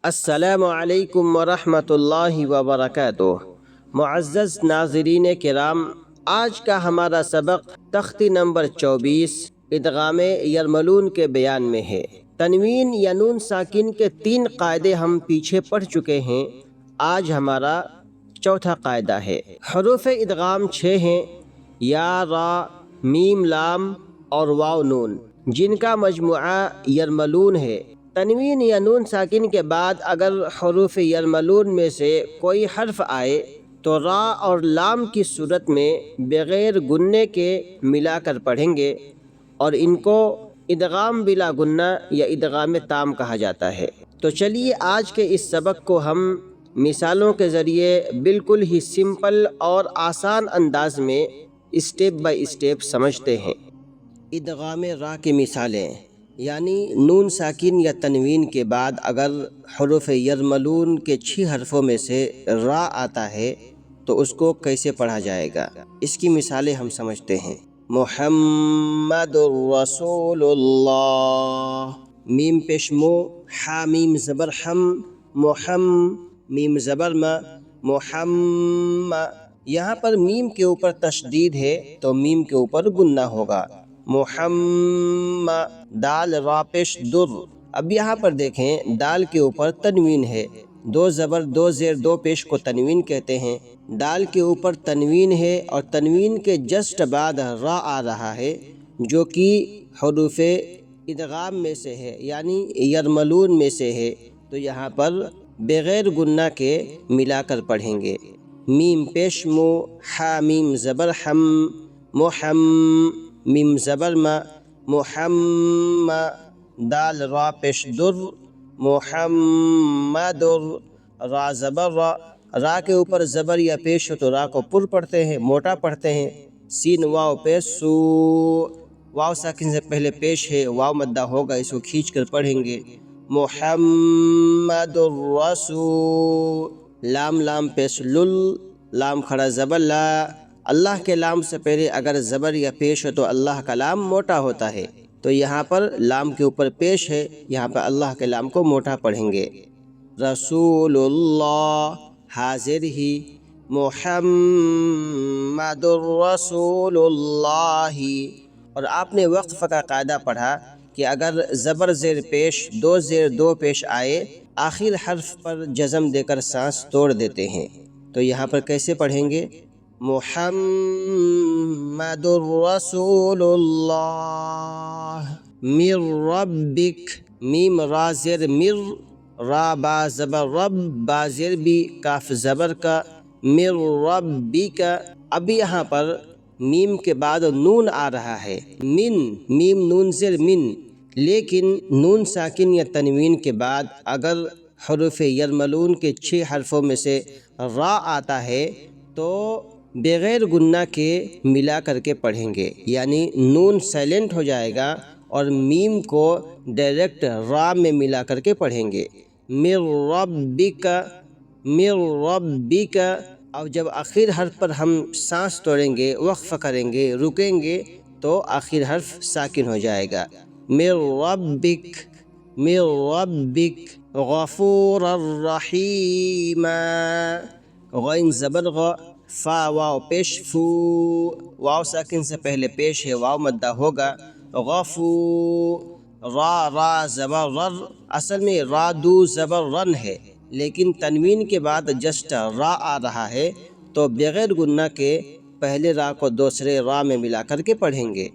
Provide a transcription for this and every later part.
السلام علیکم ورحمۃ اللہ وبرکاتہ۔ معزز ناظرین کرام، آج کا ہمارا سبق تختی نمبر 24 ادغام یرملون کے بیان میں ہے۔ تنوین یا نون ساکن کے 3 قاعدے ہم پیچھے پڑھ چکے ہیں، آج ہمارا چوتھا قاعدہ ہے۔ حروف ادغام 6 ہیں، یا، را، میم، لام اور واو نون، جن کا مجموعہ یرملون ہے۔ تنوین یا نون ساکن کے بعد اگر حروف یرملون میں سے کوئی حرف آئے تو را اور لام کی صورت میں بغیر گننے کے ملا کر پڑھیں گے، اور ان کو ادغام بلا گنہ یا ادغام تام کہا جاتا ہے۔ تو چلیے آج کے اس سبق کو ہم مثالوں کے ذریعے بالکل ہی سمپل اور آسان انداز میں اسٹیپ بائی اسٹیپ سمجھتے ہیں۔ ادغام را کی مثالیں، یعنی نون ساکن یا تنوین کے بعد اگر حروف یرملون کے 6 حرفوں میں سے را آتا ہے تو اس کو کیسے پڑھا جائے گا، اس کی مثالیں ہم سمجھتے ہیں۔ محمد الرسول اللہ، میم پیش مو، حا میم زبر حم، محم، میم زبر ما، محم۔ یہاں پر میم کے اوپر تشدید ہے تو میم کے اوپر گنہ ہوگا، محمد۔ دال را پیش در، اب یہاں پر دیکھیں دال کے اوپر تنوین ہے، 2 زبر 2 زیر 2 پیش کو تنوین کہتے ہیں۔ دال کے اوپر تنوین ہے اور تنوین کے جسٹ بعد را آ رہا ہے جو کہ حروف ادغام میں سے ہے، یعنی یرملون میں سے ہے، تو یہاں پر بغیر گنہ کے ملا کر پڑھیں گے۔ میم پیش مو، حا میم زبر حم، محم، میم زبر ما، محمد۔ دال را پیش در، محمد۔ را زبر را، را کے اوپر زبر یا پیش ہو تو را کو پر پڑھتے ہیں، موٹا پڑھتے ہیں۔ سین واو پیش سو، واو ساکن سے پہلے پیش ہے، واو مدہ ہوگا، اس کو کھینچ کر پڑھیں گے، محمد الرسول۔ لام لام پیش لل، لام کھڑا زبر لا، اللہ کے لام سے پہلے اگر زبر یا پیش ہو تو اللہ کا لام موٹا ہوتا ہے، تو یہاں پر لام کے اوپر پیش ہے، یہاں پر اللہ کے لام کو موٹا پڑھیں گے۔ رسول اللہ، حاضر ہی، محمد الرسول اللہ۔ اور آپ نے وقف کا قاعدہ پڑھا کہ اگر زبر زیر پیش 2 زیر 2 پیش آئے، آخر حرف پر جزم دے کر سانس توڑ دیتے ہیں، تو یہاں پر کیسے پڑھیں گے؟ محمد الرسول اللہ، من ربک، میم را زیر مر، را با زبر رب، با زیر بھی، کاف زبر کا، من ربک۔ اب یہاں پر میم کے بعد نون آ رہا ہے، من، میم نون زیر من، لیکن نون ساکن یا تنوین کے بعد اگر حروف یرملون کے 6 حرفوں میں سے را آتا ہے تو بغیر گنہ کے ملا کر کے پڑھیں گے، یعنی نون سائلنٹ ہو جائے گا اور میم کو ڈائریکٹ را میں ملا کر کے پڑھیں گے، من ربک، من ربک۔ اور جب آخر حرف پر ہم سانس توڑیں گے، وقف کریں گے، رکیں گے، تو آخر حرف ساکن ہو جائے گا، من ربک، من ربک۔ غفور الرحیم، غین زبر غ، فا واو پیش فو، واو ساکن سے پہلے پیش ہے، واو مدہ ہوگا، غفو۔ را را زبر رر، اصل میں را دو زبر رن ہے، لیکن تنوین کے بعد جسٹ را آ رہا ہے تو بغیر گنہ کے پہلے را کو دوسرے را میں ملا کر کے پڑھیں گے،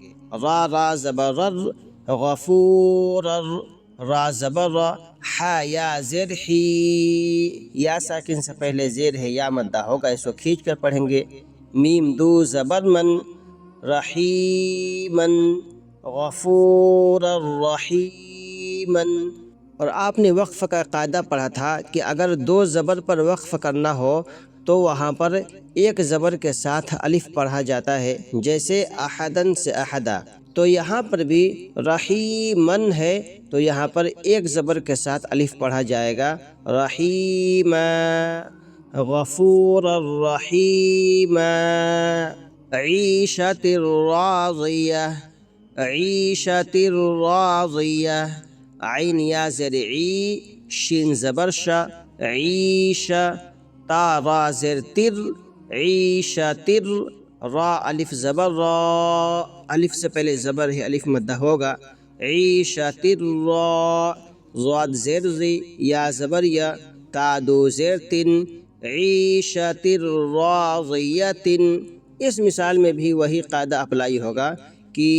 را را زبر رر، غفور، را زبر را، حا یا زیر حی، یا ساکن سے پہلے زیر ہے، یا مدہ ہوگا، اس کو کھینچ کر پڑھیں گے، میم دو زبر من، رحیمن، غفور الرحیمن۔ اور آپ نے وقف کا قاعدہ پڑھا تھا کہ اگر 2 زبر پر وقف کرنا ہو تو وہاں پر 1 زبر کے ساتھ الف پڑھا جاتا ہے، جیسے احدن سے احدہ، تو یہاں پر بھی رحیمن ہے تو یہاں پر 1 زبر کے ساتھ الف پڑھا جائے گا، رحیم، غفور الرحیم۔ عیشۃ الراضیہ، عیشۃ الراضیہ، عین یا زیر عی، شین زبر شا، عیش، تا را زیر تر، عیشتر، را الف زبر را، الف سے پہلے زبر ہے، الف مدہ ہوگا، عیشتر را، ضاد زیر زی، یا زبر یا، تا دو زیر تن، عیشتر راضیتن۔ اس مثال میں بھی وہی قاعدہ اپلائی ہوگا کہ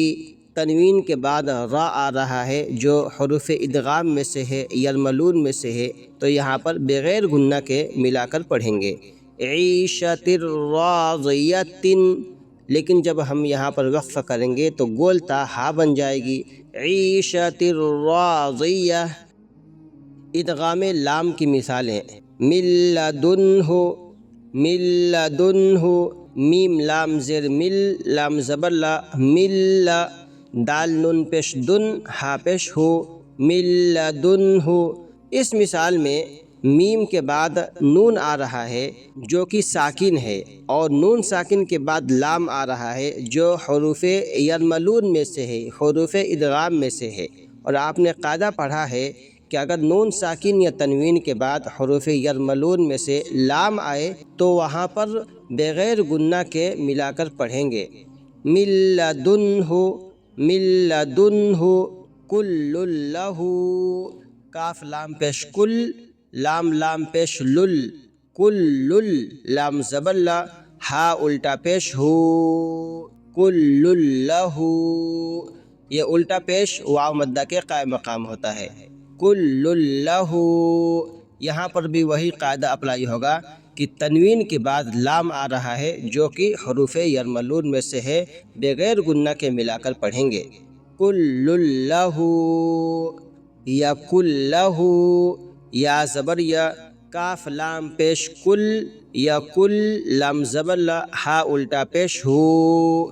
تنوین کے بعد را آ رہا ہے جو حروف ادغام میں سے ہے، یرملون میں سے ہے، تو یہاں پر بغیر غنہ کے ملا کر پڑھیں گے، عیشت راضیۃ۔ لیکن جب ہم یہاں پر وقف کریں گے تو گول تا ہا بن جائے گی، عیشت راضیہ۔ ادغام لام کی مثالیں، من لدنہ، من لدنہ، میم لام زیر مل، لام زبر لا، مل، دال نون پیش دن، ہا پیش ہو، من لدنہ۔ اس مثال میں میم کے بعد نون آ رہا ہے جو کہ ساکن ہے، اور نون ساکن کے بعد لام آ رہا ہے جو حروف یرملون میں سے ہے، حروف ادغام میں سے ہے۔ اور آپ نے قاعدہ پڑھا ہے کہ اگر نون ساکن یا تنوین کے بعد حروف یرملون میں سے لام آئے تو وہاں پر بغیر غنہ کے ملا کر پڑھیں گے، من لدنہ، من لدنہ، کل لہ، کاف لام پیش کل، لام لام پیش لل، کل، لام زبر لا، ہا الٹا پیش ہو، کل لہ۔ یہ الٹا پیش واو مدہ کے قائم مقام ہوتا ہے، کل لہ۔ یہاں پر بھی وہی قاعدہ اپلائی ہوگا کہ تنوین کے بعد لام آ رہا ہے جو کہ حروف یرملون میں سے ہے، بغیر غنہ کے ملا کر پڑھیں گے، کل لہ، یا کل لہ، یا زبر یا، کاف لام پیش کل، یا کل، لام زبر لا، ہا الٹا پیش ہو،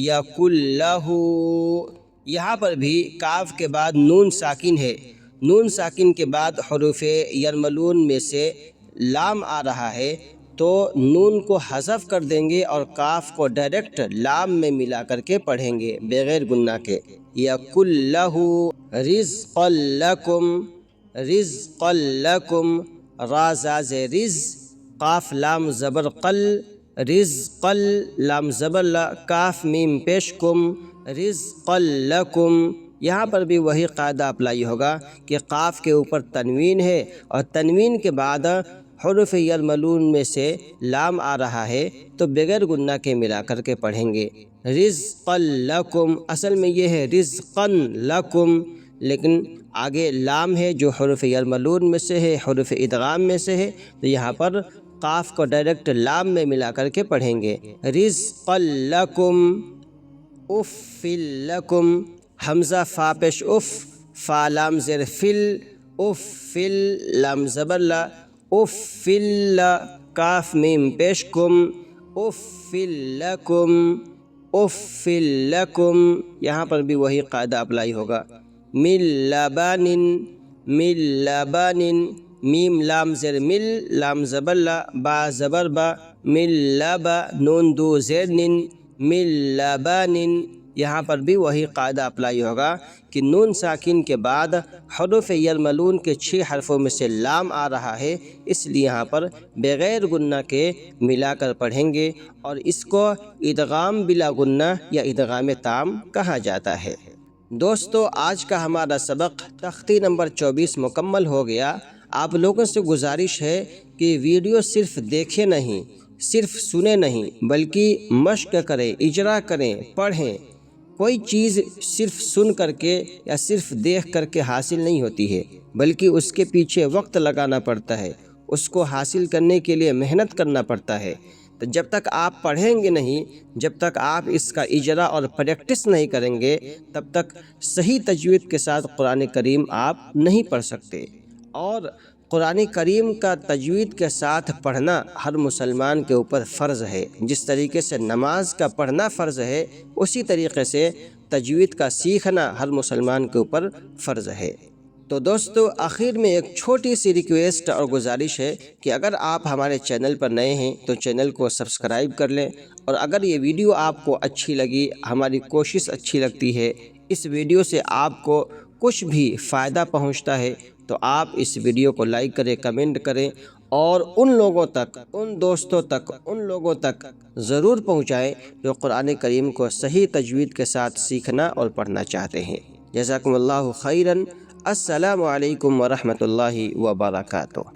یا کل لہ۔ یہاں پر بھی کاف کے بعد نون ساکن ہے، نون ساکن کے بعد حروف یرملون میں سے لام آ رہا ہے تو نون کو حذف کر دیں گے اور کاف کو ڈائریکٹ لام میں ملا کر کے پڑھیں گے بغیر غنہ کے، یَقُلْ لَهُ رِزْقًا لَكُمْ، رِزْقًا لَكُمْ، را زاز رز، قاف لام زبر قل، رزقا، لام زبر لا، کاف میم پیش کم، رزقا لکم۔ یہاں پر بھی وہی قاعدہ اپلائی ہوگا کہ قاف کے اوپر تنوین ہے اور تنوین کے بعد حروف یرملون میں سے لام آ رہا ہے تو بغیر غنہ کے ملا کر کے پڑھیں گے، رزقا لکم۔ اصل میں یہ ہے رزقا لکم، لیکن آگے لام ہے جو حروف یرملون میں سے ہے، حروف ادغام میں سے ہے، تو یہاں پر قاف کو ڈائریکٹ لام میں ملا کر کے پڑھیں گے، رزقا لکم، اف لکم، حمزہ فا پیش اف، فا لام زیر فل، اف، لام زبر لا، اف، کاف میم پیش کم، اف لکم، اف لکم۔ یہاں پر بھی وہی قاعدہ اپلائی ہوگا، من لبن، من لبن، میم لام زیر مل، لام زبر لا، با زبر با، من لبا، نون دو زیر نن، من لبن۔ یہاں پر بھی وہی قاعدہ اپلائی ہوگا کہ نون ساکن کے بعد حروف یرملون کے 6 حرفوں میں سے لام آ رہا ہے، اس لیے یہاں پر بغیر غنہ کے ملا کر پڑھیں گے اور اس کو ادغام بلا غنہ یا ادغام تام کہا جاتا ہے۔ دوستو، آج کا ہمارا سبق تختی نمبر 24 مکمل ہو گیا۔ آپ لوگوں سے گزارش ہے کہ ویڈیو صرف دیکھیں نہیں، صرف سنیں نہیں، بلکہ مشق کریں، اجرا کریں، پڑھیں۔ کوئی چیز صرف سن کر کے یا صرف دیکھ کر کے حاصل نہیں ہوتی ہے، بلکہ اس کے پیچھے وقت لگانا پڑتا ہے، اس کو حاصل کرنے کے لیے محنت کرنا پڑتا ہے۔ تو جب تک آپ پڑھیں گے نہیں، جب تک آپ اس کا اجرا اور پریکٹس نہیں کریں گے، تب تک صحیح تجوید کے ساتھ قرآن کریم آپ نہیں پڑھ سکتے۔ اور قرآن کریم کا تجوید کے ساتھ پڑھنا ہر مسلمان کے اوپر فرض ہے۔ جس طریقے سے نماز کا پڑھنا فرض ہے، اسی طریقے سے تجوید کا سیکھنا ہر مسلمان کے اوپر فرض ہے۔ تو دوستو، آخر میں ایک چھوٹی سی ریکویسٹ اور گزارش ہے کہ اگر آپ ہمارے چینل پر نئے ہیں تو چینل کو سبسکرائب کر لیں، اور اگر یہ ویڈیو آپ کو اچھی لگی، ہماری کوشش اچھی لگتی ہے، اس ویڈیو سے آپ کو کچھ بھی فائدہ پہنچتا ہے، تو آپ اس ویڈیو کو لائک کریں، کمنٹ کریں اور ان لوگوں تک، ان دوستوں تک، ان لوگوں تک ضرور پہنچائیں جو قرآن کریم کو صحیح تجوید کے ساتھ سیکھنا اور پڑھنا چاہتے ہیں۔ جزاکم اللہ خیراً۔ السلام علیکم ورحمۃ اللہ وبرکاتہ۔